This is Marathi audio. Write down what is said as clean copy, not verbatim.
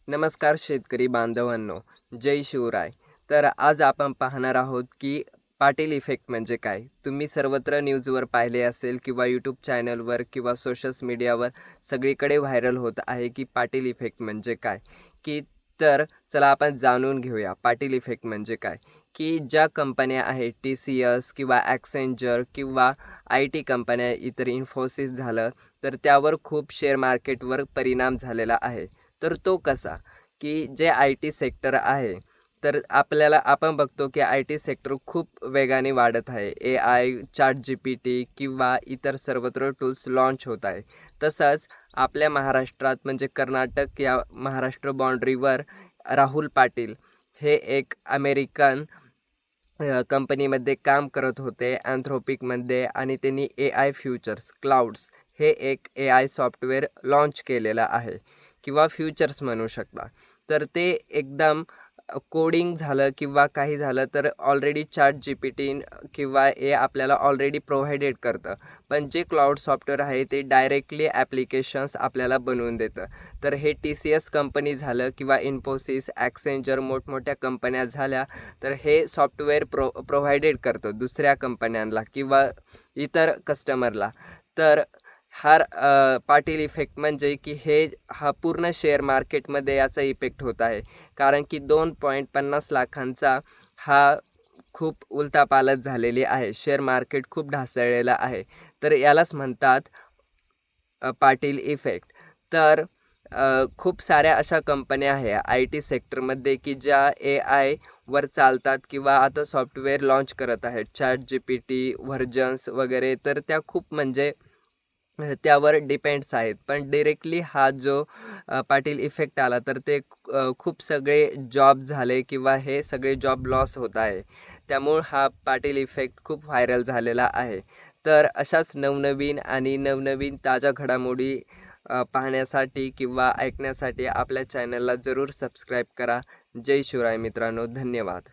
नमस्कार शेतकरी बांधवांनो, जय शिवराय. तर आज आपण पाहणार आहोत की पाटील इफेक्ट म्हणजे काय? तुम्ही सर्वत्र न्यूजवर पाहिले असेल किंवा यूट्यूब चॅनलवर किंवा सोशल मीडियावर सगळीकडे व्हायरल होत आहे की पाटील इफेक्ट म्हणजे काय? की तर चला आपण जाणून घेऊया पाटील इफेक्ट म्हणजे काय? की ज्या कंपन्या आहेत TCS किंवा ॲक्सेंचर किंवा IT कंपन्या इतर इन्फोसिस झालं, तर त्यावर खूप शेअर मार्केटवर परिणाम झालेला आहे. तर तो कसा? की जे IT सेक्टर आहे, तर आपण बघतो की IT सेक्टर खूप वेगाने वाढत आहे. AI, ChatGPT किंवा इतर सर्वत्र टूल्स लॉन्च होत आहे. तसंच आपल्या महाराष्ट्रात म्हणजे कर्नाटक या महाराष्ट्र बाउंड्रीवर राहुल पाटील हे एक अमेरिकन कंपनीमध्ये काम करत होते Anthropicमध्ये आणि त्यांनी AI फ्युचर्स क्लाउड्स हे एक AI सॉफ्टवेअर लॉन्च केलेलं आहे किंवा फ्युचर्स म्हणू शकता. तर ते एकदम कोडिंग झालं किंवा काही झालं तर ऑलरेडी ChatGPT किंवा आपल्याला ऑलरेडी प्रोव्हाइडेड करतं. पण जे क्लाउड सॉफ्टवेअर आहे ते डायरेक्टली ॲप्लिकेशन्स आपल्याला बनवून देतं. तर हे TCS कंपनी झालं किंवा इन्फोसिस, ॲक्सेंचर मोठमोठ्या कंपन्या झाल्या, तर हे सॉफ्टवेअर प्रोव्हाइडेड करतो दुसऱ्या कंपन्यांना किंवा इतर कस्टमरला. तर पाटील इफेक्ट म्हणजे की हा पूर्ण शेअर मार्केटमध्ये याचा इफेक्ट होत आहे. कारण की 2.50 लाखांचा हा खूप उलथापालथ झालेली आहे. शेअर मार्केट खूप ढासळलेलं आहे. तर यालाच म्हणतात पाटील इफेक्ट. तर खूप साऱ्या अशा कंपन्या आहे IT सेक्टरमध्ये की ज्या AIवर चालतात किंवा आता सॉफ्टवेअर लॉन्च करत आहेत. ChatGPT व्हर्जन्स वगैरे तर त्या खूप म्हणजे त्यावर डिपेंड्स आहेत. पण डायरेक्टली हा जो पाटील इफेक्ट आला तर ते खूप सगळे जॉब झाले किंवा हे सगळे जॉब लॉस होत आहे. त्यामुळं हा पाटील इफेक्ट खूप व्हायरल झालेला आहे. तर अशाच नवनवीन ताज्या घडामोडी पाहण्यासाठी किंवा ऐकण्यासाठी आपल्या चॅनलला जरूर सबस्क्राईब करा. जय शिवराय मित्रांनो, धन्यवाद.